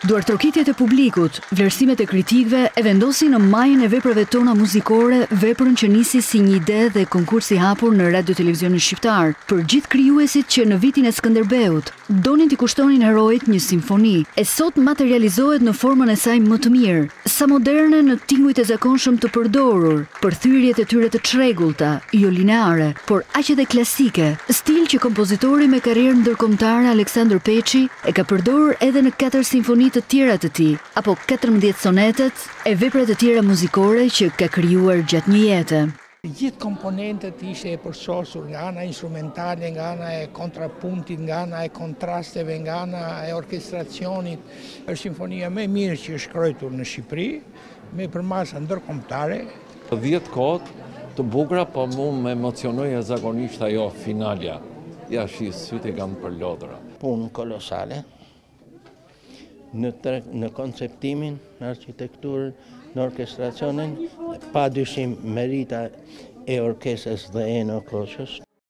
Duartrokitjet e publikut, vlerësimet e kritikëve e vendosin në majën e veprave tona muzikore veprën që nisi si një ide dhe konkurs i hapur në Radio Televizionin Shqiptar për gjithë krijuesit që në vitin e Skënderbeut donin t'i kushtonin heroit një simfoni, e sot materializohet në formën e saj më të mirë, sa moderne në tingujt e zakonshëm të përdorur, për thyrjet e tyre të çrregullta, jo lineare, por aq edhe klasike, stil që kompozitori me karrierë ndërkombëtare Aleksandër Peçi e ka përdorur edhe në 4 simfoni të tjera të tij, apo 14 sonetet e vepra të tjera muzikore që ka krijuar gjatë një jete. Gjithë komponentët ishte e përsosur nga ana instrumentale, nga ana e kontrapuntit, nga ana e kontrasteve, nga ana e orkestracionit. Është simfonia më e mirë që është shkruar në Shqipëri, me përmasa ndërkombëtare. 10 kohë të bukura, po mu më emocionoi zakonisht ajo finalja. Ja shi sytë kam për lodra. Punë kolosale. Në konceptimin, në arkitekturën, në orkestracionin, pa dyshim merita e orkesës dhe e në Koçës.